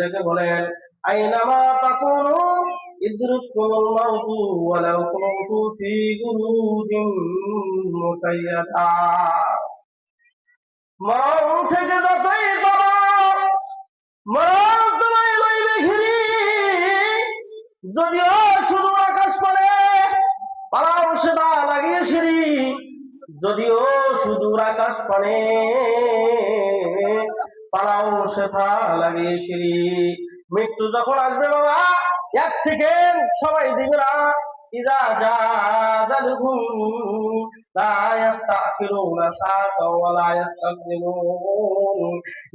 দেখে বলেন আইনামা তাকুনু ইদরিকুমুল মাউতু ওয়ালাউ কুনতু ফি বুরুজিন মুসাইয়াদা। মরণ থেকে যতই পালাও, মরণ তোমায় লইবে ঘিরি। যদিও শুধু আকাশ পানে পালাও সেটা লাগিয়ে সিঁড়ি। যদিও শুধু আকাশ পানে পালাও সেটা লাগিয়ে সিঁড়ি। মৃত্যু যখন আসবে বাবা, এক সেকেন্ড সময় দিবে না। ইজা যা জালুহুম লা ইস্তাখিরুনা সাআতাও ওয়া লা ইস্তাকদিমুন।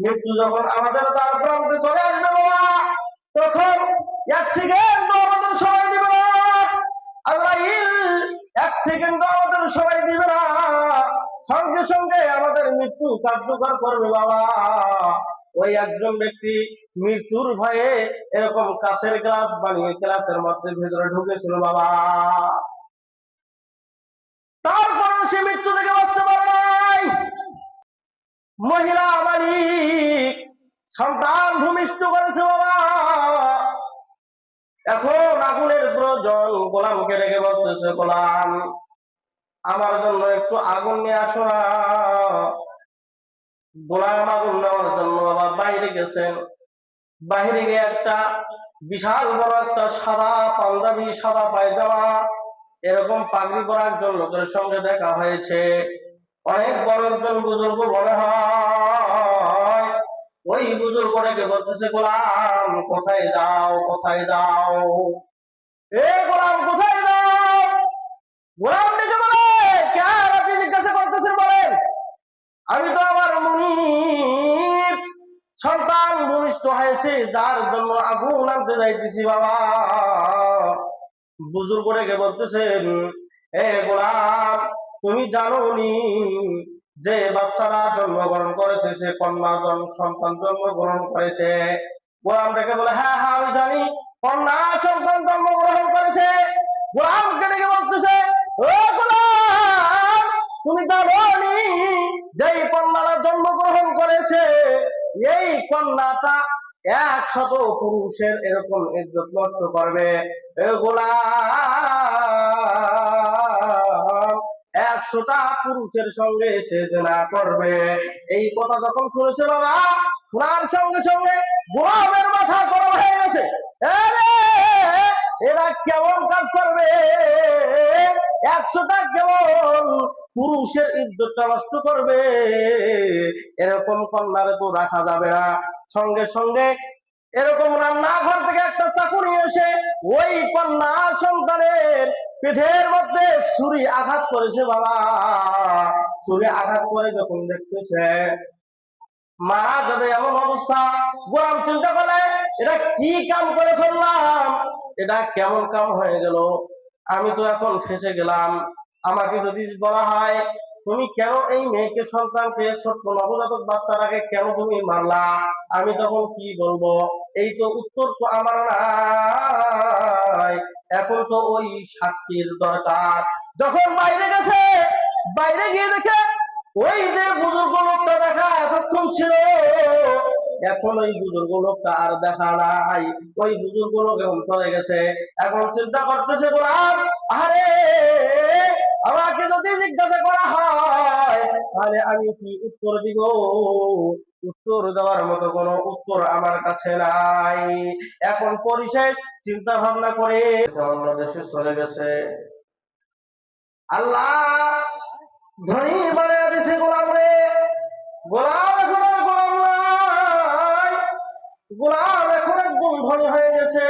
মৃত্যু যখন আমাদের দ্বার প্রান্তে চলে আসবে বাবা, তখন এক সেকেন্ড আমাদের সময় দিবে না। আজরাইল এক সেকেন্ড আমাদের সময় দিবে না, সঙ্গে সঙ্গে আমাদের মৃত্যু কার্যকর করবে বাবা। ওই একজন ব্যক্তি মৃত্যুর ভয়ে এরকম কাঁচের গ্লাস বানিয়ে গ্লাসের মধ্যে ভেতরে ঢুকেছিল বাবা। তারপরেও সে মৃত্যু থেকে বাঁচতে পারে নাই। মহিলা মালিক সন্তান ভূমিষ্ঠ করেছে বাবা। এখন আগুনের প্রয়োজন। গোলামকে ডেকে বলতেছে, গোলাম আমার জন্য একটু আগুন নিয়ে আসো না। গোলাম আগুন নেওয়ার জন্য বাবা বাইরে গেছেন। বাহিরে গিয়ে একটা বিশাল বড় একটা সাদা পাঞ্জাবি, সাদা পায়জামা, এরকম পাগড়ি পরা একজন লোকের সঙ্গে দেখা হয়েছে। অনেক বড় একজন বুজুর্গ মনে হয়। ওই বুজুর্গ ডেকে বলতেছে, গোলাম কোথায় যাও, কোথায় যাও, এ গোলাম কোথায় যাও? গোলাম ডেকে বলে, কেন আপনি জিজ্ঞাসা করতেছেন বলেন? আমি তো আমার মুনিব সন্তান ভূমিষ্ঠ হয়েছে, যার জন্য আগুন আনতে যাইতেছি বাবা। বুজুর্গ ডেকে বলতেছেন, এ গোলাম তুমি জানো নি যে বাচ্চারা জন্মগ্রহণ করেছে, সে কন্যা সন্তান জন্মগ্রহণ করেছে? গোলাম ডেকে বলে, হ্যাঁ হ্যাঁ আমি জানি, কন্যা সন্তান জন্মগ্রহণ করেছে। গোলামকে ডেকে বলতেছে, ও গোলাম তুমি জানো নি যে কন্যারা জন্মগ্রহণ করেছে, এই কন্যাটা 100 পুরুষের এরকম ইজ্জত নষ্ট করবে। গোলাম 100টা পুরুষের সঙ্গে সে জেনা করবে। এই কথা যখন শুনেছে বাবা, শোনার সঙ্গে সঙ্গে গোলামের মাথা গরম হয়ে গেছে। এরা কেমন কাজ করবে? 100টা কেমন পুরুষের ইজ্জতটা নষ্ট করবে? এরকম কন্যারে তো রাখা যাবে না। সঙ্গে সঙ্গে এরকম রান্নাঘর থেকে একটা চাকু নিয়ে এসে ওই কন্যা সন্তানের পেটের মধ্যে ছুরি আঘাত করেছে বাবা। ছুরি আঘাত করে যখন দেখতেছে মারা যাবে এমন অবস্থা, গোলাম চিন্তা করে, এটা কি কাম করে ফেললাম, এটা কেমন কাম হয়ে গেল, আমি তো এখন ফেঁসে গেলাম। আমাকে যদি বলা হয় তুমি কেন এই মেয়েকে, সন্তানকে, ছোট্ট নবজাতক বাচ্চাটাকে কেন তুমি মারলা, আমি তখন কি বলবো? এই তো উত্তর তো আমার নাই। এখন তো ওই সাক্ষীর দরকার। যখন বাইরে গেছে, বাইরে গিয়ে দেখে ওই যে বুজুর্গ লোকটা দেখা এতক্ষণ ছিল, এখন ওই বুজুর্গ লোকটা আর দেখা নাই। ওই বুজুর্গ লোক এখন চলে গেছে। এখন চিন্তা করতেছে গোলাম, আরে আমাকে যদি জিজ্ঞাসা করা হয় তাহলে আমি কি উত্তর দিব? উত্তর দেওয়ার মতো কোনো উত্তর আমার কাছে নাই। এখন পরিশেষ চিন্তা ভাবনা করে অন্য দেশে চলে গেছে। আল্লাহ ধনী বানিয়ে দিছে গোলাম রে। গোলাম এখন আর গোলাম নাই, গোলাম এখন একদম ধনী হয়ে গেছে।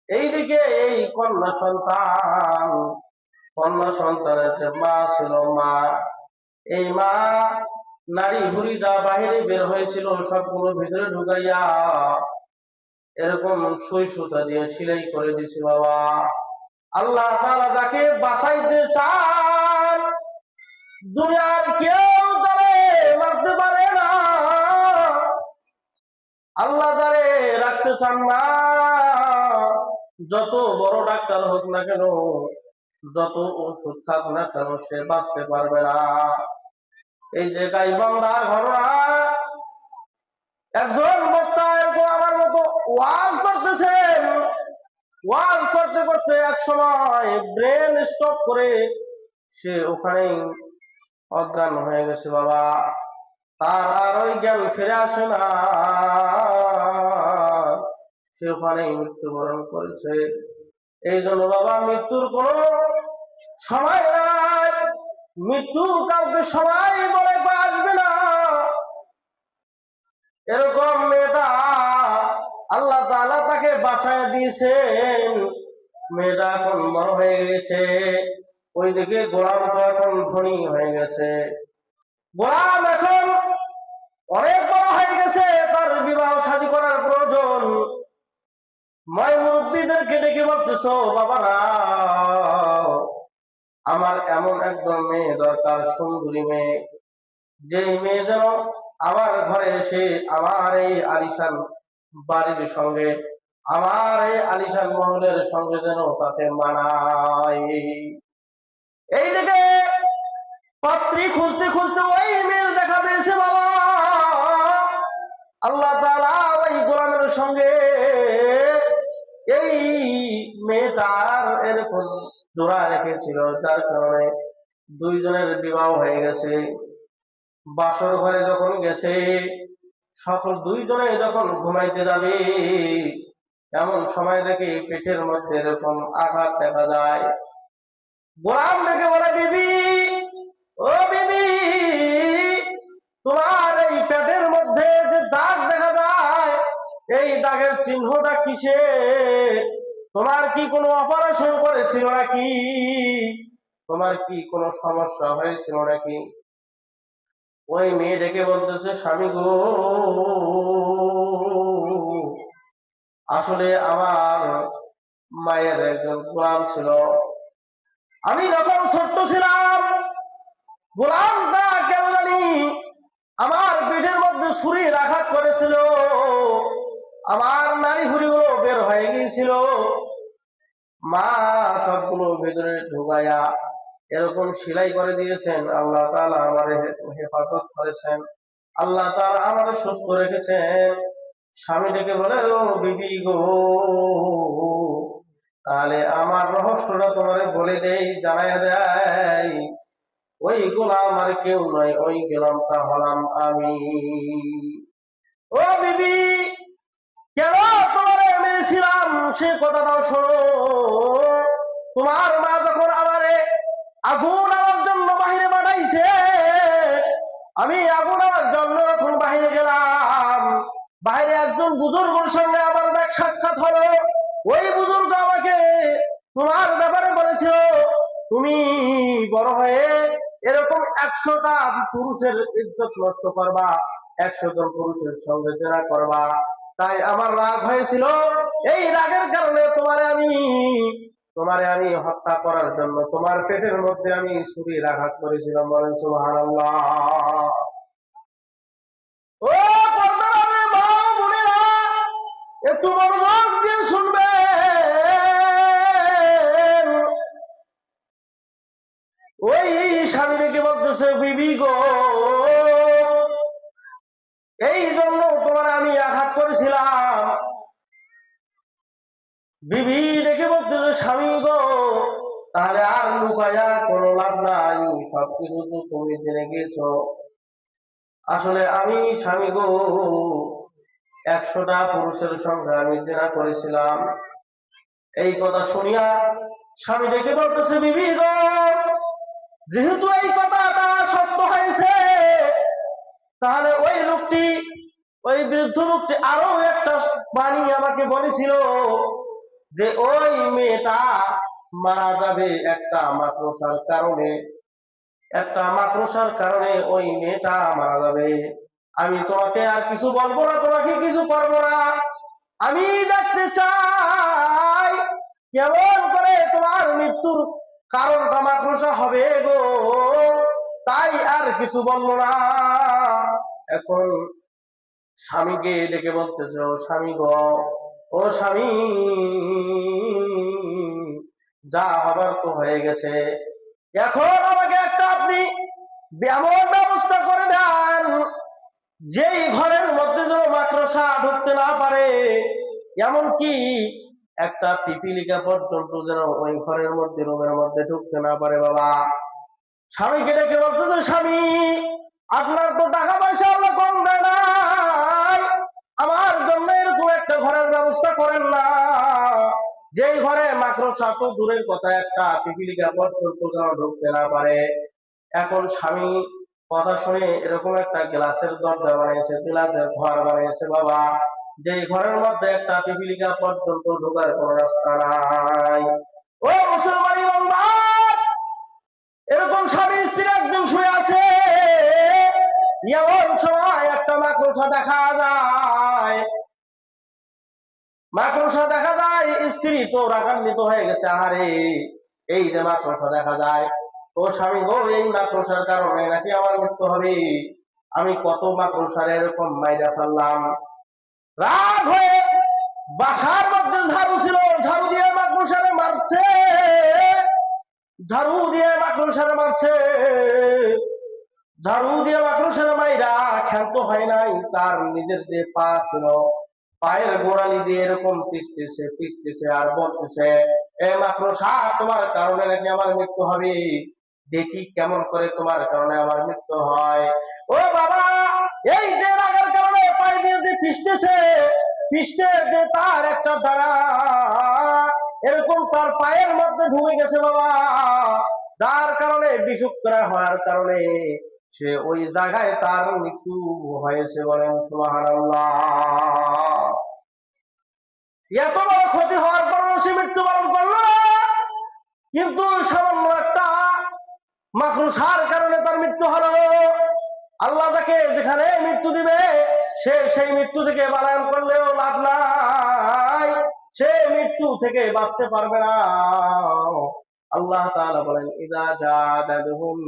এইদিকে এই কন্যা সন্তানের যে মা ছিল, মা, এই মা নারী ভুড়ি যা বাহিরে বের হয়েছিল সবগুলো ভিতরে ঢুকাইয়া এরকম সুই সুতা দিয়ে সেলাই করে দিছে বাবা। আল্লাহ তাআলা যাকে বাঁচাইতে চান দুনিয়ার কেউ তারে মারতে পারে না। আল্লাহ যারে রাখতে চান না, যত বড় ডাক্তার হোক না কেন, যত ওষুধ খাক না কেন, সে বাঁচতে পারবে না। এই যে গাইবান্ধার ঘটনা, একজন বক্তা ওয়াজ করতেছেন, ওয়াজ করতে করতে এক সময় ব্রেন স্টপ করে সে ওখানেই অজ্ঞান হয়ে গেছে বাবা। তার আর ওই জ্ঞান ফিরে আসে না, সে ওখানেই মৃত্যুবরণ করেছে। এই জন্য বাবা মৃত্যুর কোনো সময় নাই, মৃত্যু কাউকে সময় বলে আসবে না। এরকম মেয়েটা আল্লাহ তাআলা তাকে বাঁচায় দিয়েছেন। মেয়েটা এখন বড় হয়ে গেছে, ওইদিকে গোলাম তো এখন ধনী হয়ে গেছে। গোলাম এখন অনেক বড় হয়ে গেছে, তার বিবাহ শাদী করার প্রয়োজন। ময় মুরব্বীদেরকে ডেকে বলতেছো, বাবারা আমার এমন একজন মেয়ে দরকার, সুন্দরী মেয়ে, যে মেয়ে যেন আমার ঘরে এসে আমার এই আলিশান বাড়ির সঙ্গে, আমার এই আলিশান মহলের সঙ্গে যেন তাকে মানায়। এইদিকে পাত্রী খুঁজতে খুঁজতে ওই মেয়ের দেখা পেয়েছে বাবা। আল্লাহ তাআলা ওই গোলামের সঙ্গে এই মেয়েটার এরকম জোড়া রেখেছিল, যার কারণে দুইজনের বিবাহ হয়ে গেছে। বাসর ঘরে যখন গেছে, সকল দুইজনে যখন ঘুমাইতে যাবে, এমন সময় দেখে পেটের মধ্যে এরকম আঘাত দেখা যায়। গোলাম ডেকে বলে, বিবি, ও বিবি, তোমার এই পেটের মধ্যে যে দাগ দেখা যায়, এই দাগের চিহ্নটা কিসে? তোমার কি কোনো অপারেশন করেছিল নাকি? তোমার কি কোনো সমস্যা হয়েছিল নাকি? ওই মেয়ে ডেকে বলতেছে, স্বামী গো, আসলে আমার মায়ের একজন গোলাম ছিল। আমি যখন ছোট্ট ছিলাম, গোলামটা কেন জানি আমার পিঠের মধ্যে ছুরির আঘাত করেছিল, আমার নারী ভুঁড়িগুলো বের হয়ে গিয়েছিল। মা সবগুলো ভেতরে ঢুকাইয়া এরকম সেলাই করে দিয়েছেন। আল্লাহ তাআলা আমার হেফাজত করেছেন, আল্লাহ তাআলা আমার সুস্থ রেখেছেন। স্বামী ডেকে বলে, ও বিবি গো, তাহলে আমার রহস্যটা তোমারে বলে দেই, জানাইয়া দেয়। ওই গোলাম আর কেউ নয়, ওই গোলামটা হলাম আমি। ও বিবি, কেন তোমারে মেরেছিলাম সে কথাটাও শোনো। তোমার মা যখন আমারে আগুন আনার জন্য বাহিরে পাঠাইছে, আমি আগুন আনার জন্য যখন বাহিরে গেলাম, বাইরে একজন বুজুর্গের সঙ্গে আমার এক সাক্ষাৎ হলো। ওই বুজুর্গ আমাকে তোমার ব্যাপারে বলেছিল, তুমি বড় হয়ে এরকম 100টা পুরুষের ইজ্জত নষ্ট করবা, 100 জন পুরুষের সঙ্গে জেনা করবা। তাই আমার রাগ হয়েছিল, এই রাগের কারণে তোমারে আমি হত্যা করার জন্য তোমার পেটের মধ্যে আমি ছুরির আঘাত করেছিলাম। বলেন সুবহানাল্লাহ। ও পর্দার মা বোনেরা, একটু মনোযোগ দিয়ে শুনবেন। ওই স্বামীকে বলতেছে, বিবি গো, এই জন্য তোমার আমি আঘাত করেছিলাম। বিবি ডেকে বলতেছে, স্বামী গো, তাহলে আর লুকায়া কোনো লাভ নাই, সবকিছু তো তুমি জেনে গেছো। আসলে আমি স্বামী গো 100টা পুরুষের সঙ্গে আমি জেনা করেছিলাম। এই কথা শুনিয়া স্বামী ডেকে বলতেছে, বিবি গো, যেহেতু এই কথাটা সত্য হয়েছে, তাহলে ওই লোকটি, ওই বৃদ্ধ লোকটি আরো একটা বাণী আমাকে বলেছিল যে ওই মেয়েটা মারা যাবে একটা মাকড়সার কারণে, একটা মাকড়সার কারণে ওই মেয়েটা মারা যাবে। আমি তোমাকে আর কিছু বলবো না, তোমাকে কিছু করবো না। আমি দেখতে চাই কেমন করে তোমার মৃত্যুর কারণটা মাকড়সা হবে গো। তাই আর কিছু বলবো না। এখন স্বামীকে ডেকে বলতেছে, ও স্বামী গো, ও স্বামী, যা হবার তো হয়ে গেছে, এখন আমাকে একটা আপনি এমন ব্যবস্থা করে দেন যেই ঘরের মধ্যে যেন মাকড়সা ঢুকতে না পারে, এমনকি একটা পিপিলিকা পর্যন্ত যেন ওই ঘরের মধ্যে রুমের মধ্যে ঢুকতে না পারে। বাবা স্বামীকে ডেকে বলতেছে, স্বামী আপনার তো টাকা পয়সা আল্লাহ কম দেয় নাই, আমার জন্য এরকম একটা ঘরের ব্যবস্থা করেন না, যেই ঘরে মাকড়সা তো দূরের কথা, একটা পিপিলিকা পর্যন্ত যেন ঢুকতে না পারে। এখন স্বামী কথা শুনে এরকম একটা গ্লাসের দরজা বানিয়েছে, গ্লাসের ঘর বানিয়েছে বাবা, যে ঘরের মধ্যে একটা পিপিলিকা পর্যন্ত ঢোকার কোন রাস্তা নাই। ও মুসলমান ইমানদার, এরকম স্বামী স্ত্রী একদিন শুয়ে আছে, এমন সময় একটা মাকড়সা দেখা যায়, মাকড়সা দেখা যায়, স্ত্রী তো রাগান্বিত হয়ে গেছে, আহারে এই যে মাকড়সা দেখা যায়, ও স্বামী গো, এই মাকড়সার কারণে নাকি আমার মৃত্যু হবে, আমি কত মাকড়সার এরকম মাইরা ফেললাম। রাগ হয়ে বাসার মধ্যে ঝাড়ু ছিল, ঝাড়ু দিয়ে মাকড়সারে মারছে, ঝাড়ু দিয়ে মাকড়সারে মারছে, ঝাড়ু দিয়ে মাকড়সারে মাইরা ক্ষান্ত হয় নাই, তার নিজের যে পা ছিল, পায়ের গোড়ালি দিয়ে এরকম পিষতেছে পিষতেছে আর বলতেছে, এ মাকড়সা, তোমার কারণে নাকি আমার মৃত্যু হবে, দেখি কেমন করে তোমার কারণে আমার মৃত্যু হয়। ও বাবা, এই যে রাগের কারণে পায়ে দিয়ে যে পিষতেছে, পিষতে যে তার একটা দ্বারা এরকম তার পায়ের মধ্যে ঢুকে গেছে বাবা, যার কারণে বিষুক্রা হওয়ার কারণে সে ওই জায়গায় তার মৃত্যু হয়েছে। বলেন সুবহানাল্লাহ। এত বড় ক্ষতি হওয়ার পরও সে মৃত্যুবরণ করলো না, কিন্তু সামান্য একটা মাকড়সার কারণে তার মৃত্যু হলো। আল্লাহ তাকে যেখানে মৃত্যু দিবে, সে সেই মৃত্যু থেকে বানায়ন করলেও লাভ নাই, সে মৃত্যু থেকে বাঁচতে পারবে না। আল্লাহ তাআলা বলেন, ইজা জাদাহুম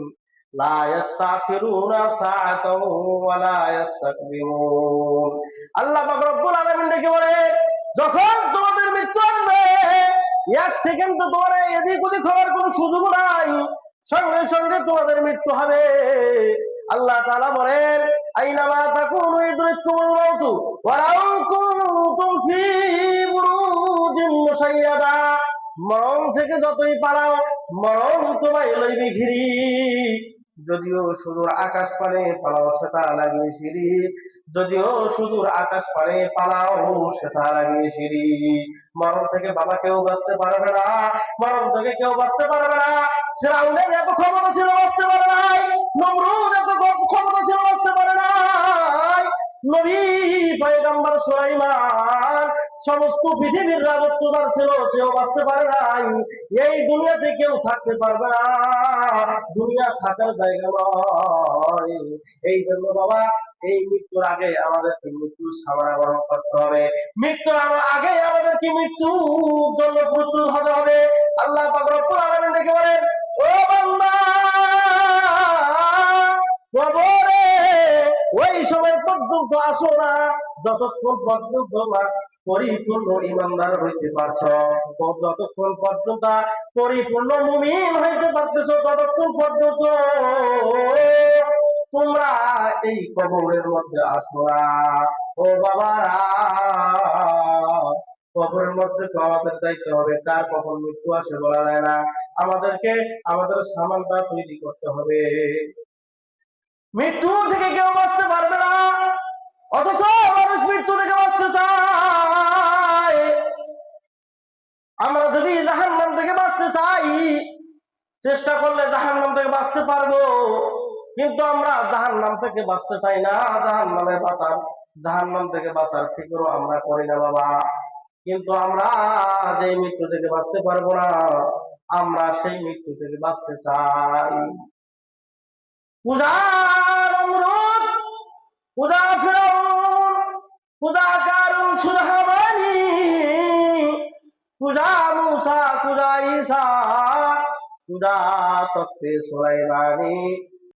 লা ইস্তাগফিরুনা সাআতাও ওয়া লা ইস্তাকবিরুন। আল্লাহ পাক রব্বুল আলামিন ডেকে বলে, যখন তোমাদের মৃত্যু আসবে, এক সেকেন্ড তো তোমার এদিক ওদিক হওয়ার কোনো সুযোগ নাই, সঙ্গে সঙ্গে তোমাদের মৃত্যু হবে। আল্লাহ তাআলা বলেন, আইনামা তাকুনু ইদরিকুমুল মাউতু ওয়ালাউ কুনতুম ফি বুরুজিন মুশাইয়াদা। মরণ থেকে যতই পালাও, মরণ তোমায় লইবে ঘিরি, যদিও সুদূর আকাশ পানে পালাও সেটা লাগিয়ে সিঁড়ি, যদিও সুদূর আকাশ পানে পালাও সেটা লাগিয়ে সিঁড়ি। মরণ থেকে বাবা কেউ বাঁচতে পারবে না, মরণ থেকে কেউ বাঁচতে পারবে না। ফিরআউনের এত ক্ষমতা ছিল, বাঁচতে পারে নাই। নমরুদ এত ক্ষমতা ছিল, বাঁচতে পারে নাই। নবী পয়গম্বর সুলাইমান সমস্ত পৃথিবীর রাজত্বদার ছিল, সেও বাঁচতে পারে নাই। এই দুনিয়াতে কেউ থাকতে পারবে না, দুনিয়া থাকার জায়গা নয়। এই জন্য বাবা, এই মৃত্যুর আগে আমাদেরকে মৃত্যুর সামনা গ্রহণ করতে হবে, মৃত্যুর আগে আমাদেরকে মৃত্যুর জন্য প্রস্তুত হতে হবে। আল্লাহ পাক রব্বুল আলামিন ডেকে বলেন, ও বান্দা, কবরে ওই সময় পর্যন্ত আসো না যতক্ষণ পর্যন্ত পরিপূর্ণ ইমানদার হইতে পারছ, যতক্ষণ পর্যন্ত পরিপূর্ণ মুমিন হইতে পারতেছ, ততক্ষণ পর্যন্ত তোমরা এই কবরের মধ্যে আসো না। ও বাবারা, কবরের মধ্যে তো আমাদের যাইতে হবে, কার কখন মৃত্যু আসে বলা যায় না। আমাদেরকে আমাদের সামানটা তৈরি করতে হবে। মৃত্যু থেকে কেউ বাঁচতে পারবে না, অথচ মানুষ মৃত্যু থেকে বাঁচতে চায়। আমরা যদি জাহান্নাম থেকে বাঁচতে চাই, চেষ্টা করলে জাহান্নাম থেকে বাঁচতে পারবো, কিন্তু আমরা জাহান্নাম থেকে বাঁচতে চাই না, জাহান্নাম থেকে বাঁচার ফিকরও আমরা করি না বাবা। কিন্তু আমরা যে মৃত্যু থেকে বাঁচতে পারবো না, আমরা সেই মৃত্যু থেকে বাঁচতে চাই। পূজার অনুরোধ, পূজা ফিরাউন, পূজা কারুন সুলহামানি, পূজা মুসা, পূজা ঈসা, পূজা তক্তে সুলাইমানি,